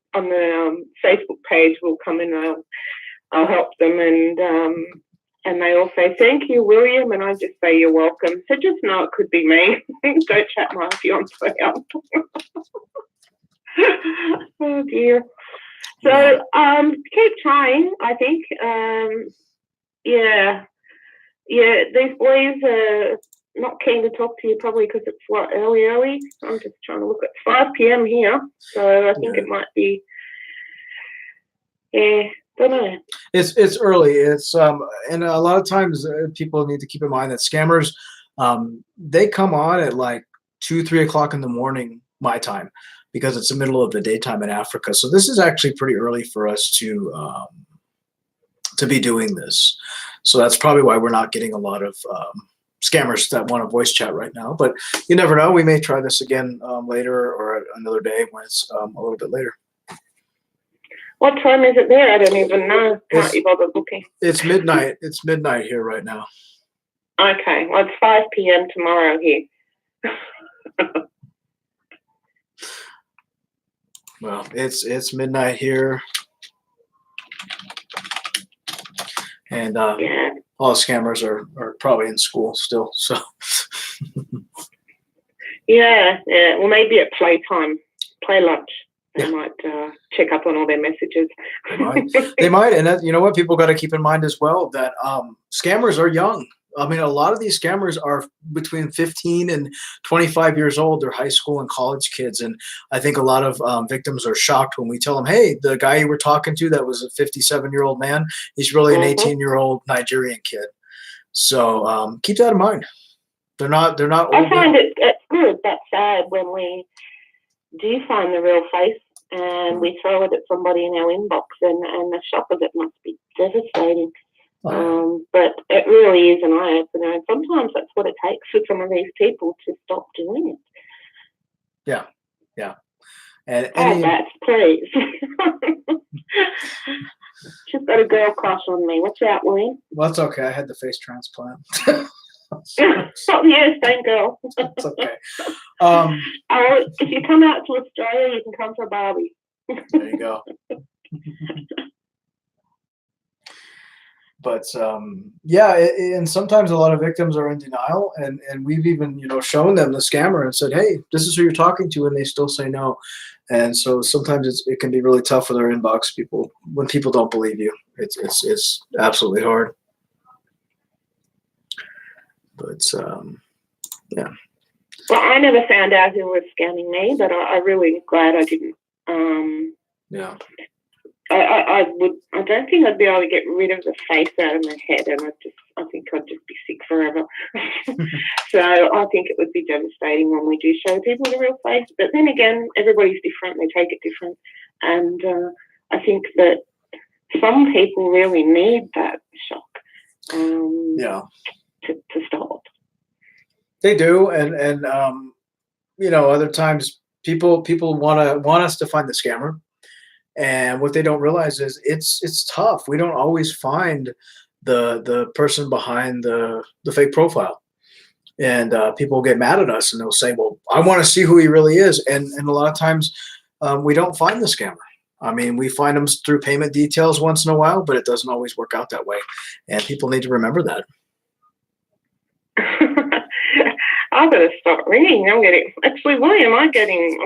Facebook page will come in and I'll help them, and they all say thank you, William, and I just say you're welcome. So just know it could be me. Don't chat my fiance up. Oh dear. So keep trying, I think. Yeah, these boys are not keen to talk to you probably because it's early. I'm just trying to look at 5 p.m. here, so I think it might be. Yeah, don't know. It's early. It's and a lot of times people need to keep in mind that scammers they come on at like 2-3 o'clock in the morning my time, because it's the middle of the daytime in Africa. So this is actually pretty early for us to be doing this. So that's probably why we're not getting a lot of scammers that want to voice chat right now. But you never know. We may try this again later or another day when it's a little bit later. What time is it there? I don't even know. Can't you bother looking? It's midnight. It's midnight here right now. Okay, well, it's 5 p.m. tomorrow here. Well, it's midnight here, and Yeah. all the scammers are probably in school still. So Yeah. Well, maybe at playtime, play lunch, they might check up on all their messages. they might, and that, you know what, people got to keep in mind as well that scammers are young. I mean, a lot of these scammers are between 15 and 25 years old. They're high school and college kids. And I think a lot of victims are shocked when we tell them, hey, the guy you were talking to that was a 57-year-old man, he's really an 18-year-old Nigerian kid. So keep that in mind. They're not old. I find it's good. That's sad when we do find the real face and we throw it at somebody in our inbox, and the shock of it must be devastating. But it really is an eye-opener, and sometimes that's what it takes for some of these people to stop doing it. Yeah. And That's please. She's got a girl crush on me. Watch out, William. Well, that's okay. I had the face transplant. Yeah, same girl. It's okay. If you come out to Australia, you can come for Barbie. There you go. But yeah, and sometimes a lot of victims are in denial, and we've even shown them the scammer and said, hey, this is who you're talking to, and they still say no. And so sometimes it can be really tough with our inbox people when people don't believe you. It's absolutely hard. But yeah. Well, I never found out who was scamming me, but I'm really glad I didn't. Yeah. I don't think I'd be able to get rid of the face out of my head, and I think I'd just be sick forever. So I think it would be devastating when we do show people the real face. But then again, everybody's different; they take it different, and I think that some people really need that shock. To stop. They do, and other times people want us to find the scammer. And what they don't realize is it's tough. We don't always find the person behind the fake profile, and people get mad at us and they'll say, "Well, I want to see who he really is." And a lot of times we don't find the scammer. I mean, we find them through payment details once in a while, but it doesn't always work out that way. And people need to remember that. I better start ringing. William, I'm getting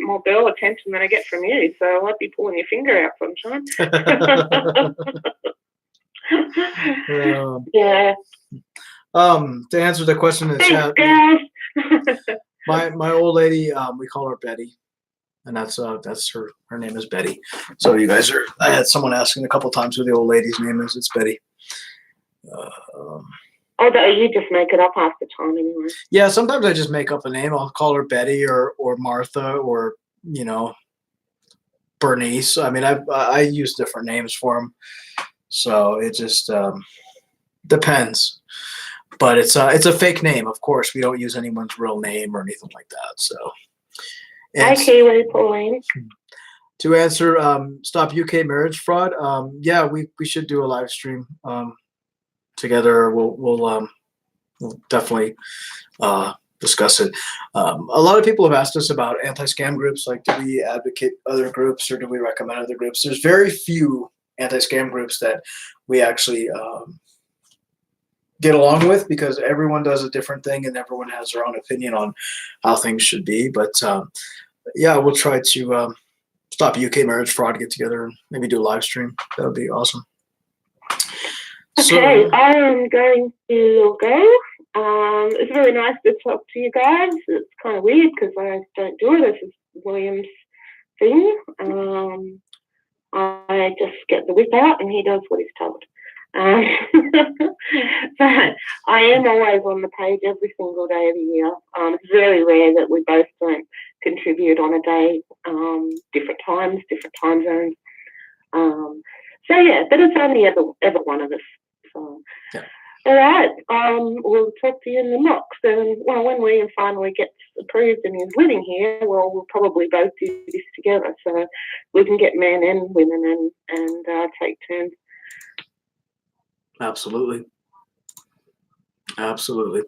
more girl attention than I get from you, so I might be pulling your finger out sometime. Yeah. To answer the question in the chat, my old lady, we call her Betty, and that's her name is Betty. So you guys I had someone asking a couple times who the old lady's name is. It's Betty. Although you just make it up half the time anyway. Yeah, sometimes I just make up a name. I'll call her Betty or Martha or Bernice. I mean, I use different names for them, so it just depends. But it's a fake name, of course. We don't use anyone's real name or anything like that. So. Okay, Pauline. To answer, stop UK marriage fraud. Yeah, we should do a live stream. Together, we'll definitely discuss it. A lot of people have asked us about anti-scam groups, like do we advocate other groups or do we recommend other groups? There's very few anti-scam groups that we actually get along with, because everyone does a different thing and everyone has their own opinion on how things should be. But yeah, we'll try to stop UK marriage fraud, get together and maybe do a live stream. That would be awesome. Okay, I am going to go. It's really nice to talk to you guys. It's kind of weird because I don't do it. This is William's thing. I just get the whip out and he does what he's told. But I am always on the page every single day of the year. It's very rare that we both don't contribute on a day, different times, different time zones. So yeah, but it's only ever one of us. So, yeah. All right. We'll talk to you in the box. And well, when William finally gets approved and is living here, well, we'll probably both do this together, so we can get men and women and take turns. Absolutely. Absolutely.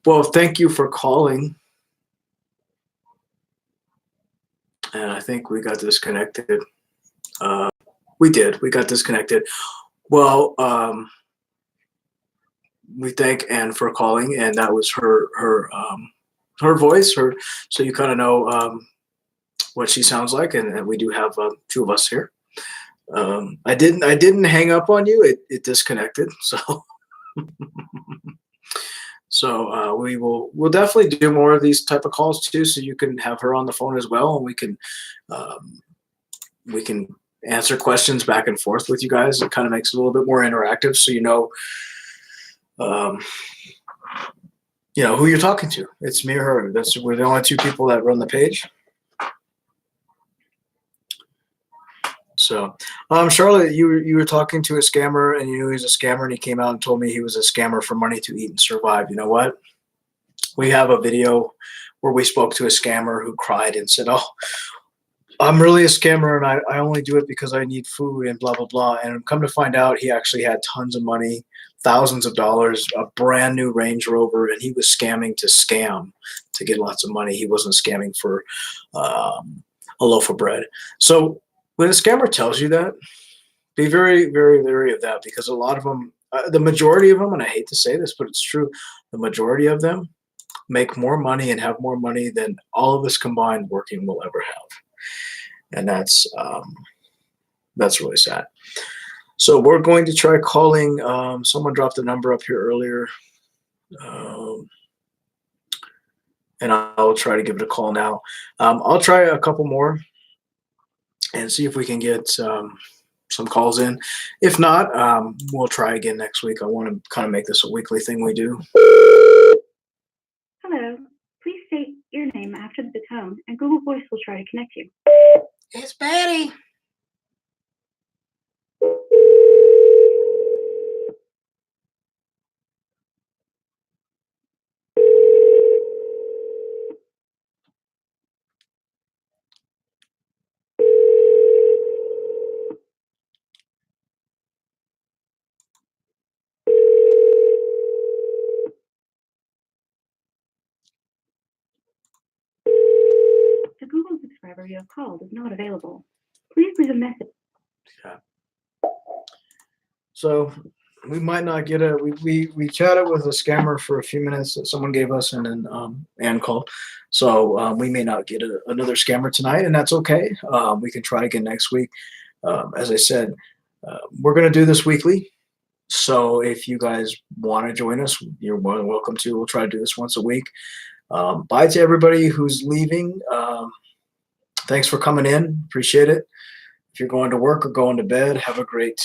Well, thank you for calling. And I think we got disconnected. We did. We got disconnected. Well, we thank Anne for calling, and that was her voice. So you kind of know what she sounds like, and we do have two of us here. I didn't hang up on you. It disconnected. So we'll definitely do more of these type of calls too, so you can have her on the phone as well, and we can answer questions back and forth with you guys. It kind of makes it a little bit more interactive, so you know who you're talking to. It's me or her. We're the only two people that run the page. So, Charlotte, you were talking to a scammer, and you knew he was a scammer, and he came out and told me he was a scammer for money to eat and survive. You know what? We have a video where we spoke to a scammer who cried and said, "Oh, I'm really a scammer, and I only do it because I need food and blah, blah, blah." And come to find out, he actually had tons of money, thousands of dollars, a brand new Range Rover, and he was scamming to scam to get lots of money. He wasn't scamming for a loaf of bread. So when a scammer tells you that, be very, very leery of that, because a lot of them, the majority of them, and I hate to say this, but it's true, the majority of them make more money and have more money than all of us combined working will ever have. And that's really sad. So we're going to try calling. Someone dropped a number up here earlier, and I'll try to give it a call now. I'll try a couple more and see if we can get some calls in. If not, we'll try again next week. I want to kind of make this a weekly thing we do. Hello. Please state your name after the tone, and Google Voice will try to connect you. It's Betty. The Google subscriber you have called is not available. Please leave a message. Yeah. So we might not get we chatted with a scammer for a few minutes that someone gave us, and then Ann called. So we may not get another scammer tonight, and that's okay. We can try again next week. As I said, we're going to do this weekly. So if you guys want to join us, you're more than welcome to. We'll try to do this once a week. Bye to everybody who's leaving. Thanks for coming in. Appreciate it. If you're going to work or going to bed, have a great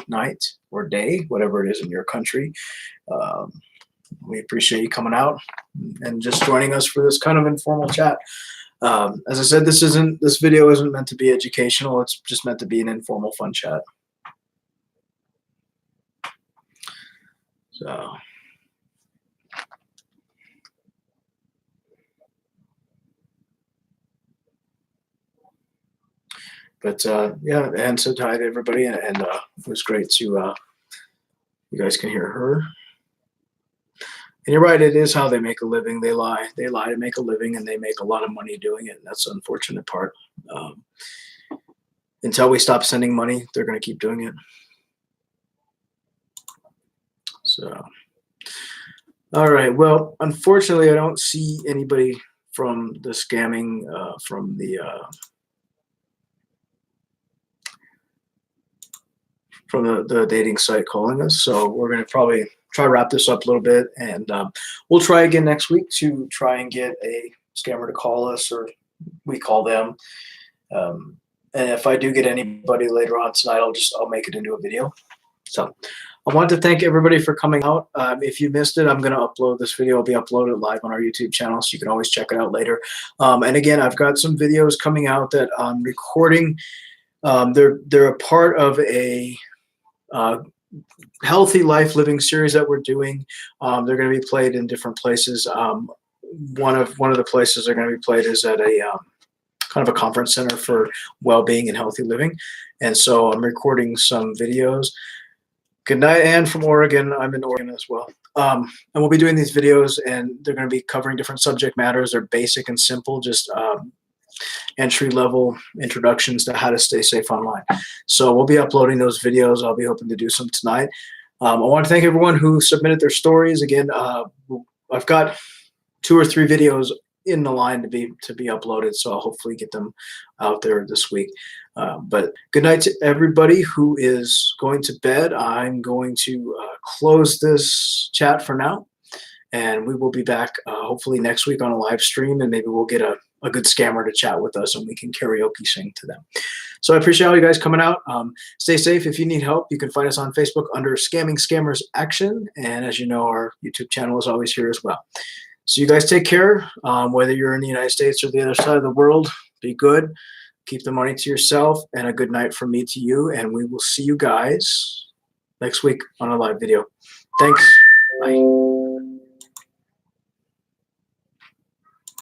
night or day, whatever it is in your country. We appreciate you coming out and just joining us for this kind of informal chat. As I said, this video isn't meant to be educational. It's just meant to be an informal, fun chat. So. But yeah, and said hi to everybody, and it was great to you guys can hear her. And you're right, it is how they make a living. They lie to make a living, and they make a lot of money doing it. And that's the unfortunate part. Until we stop sending money, they're going to keep doing it. So, all right. Well, unfortunately, I don't see anybody from the scamming from the dating site calling us. So we're going to probably try to wrap this up a little bit, and we'll try again next week to try and get a scammer to call us, or we call them. And if I do get anybody later on tonight, I'll make it into a video. So I want to thank everybody for coming out. If you missed it, I'm going to upload this video. It'll be uploaded live on our YouTube channel, so you can always check it out later. And again, I've got some videos coming out that I'm recording. They're a part of a healthy life living series that we're doing. They're going to be played in different places. One of the places they're going to be played is at a kind of a conference center for well-being and healthy living. And so I'm recording some videos. Good night, Ann from Oregon. I'm in Oregon as well. And we'll be doing these videos, and they're going to be covering different subject matters. They're basic and simple, just entry-level introductions to how to stay safe online. So we'll be uploading those videos. I'll be hoping to do some tonight. I want to thank everyone who submitted their stories. Again, I've got 2 or 3 videos in the line to be uploaded, so I'll hopefully get them out there this week. But good night to everybody who is going to bed. I'm going to close this chat for now, and we will be back hopefully next week on a live stream, and maybe we'll get a good scammer to chat with us and we can karaoke sing to them. So I appreciate all you guys coming out. Stay safe. If you need help, you can find us on Facebook under Scamming Scammers Action, and as you know, our YouTube channel is always here as well. So you guys take care, whether you're in the United States or the other side of the world. Be good. Keep the money to yourself, and a good night from me to you. And we will see you guys next week on a live video. Thanks. Bye.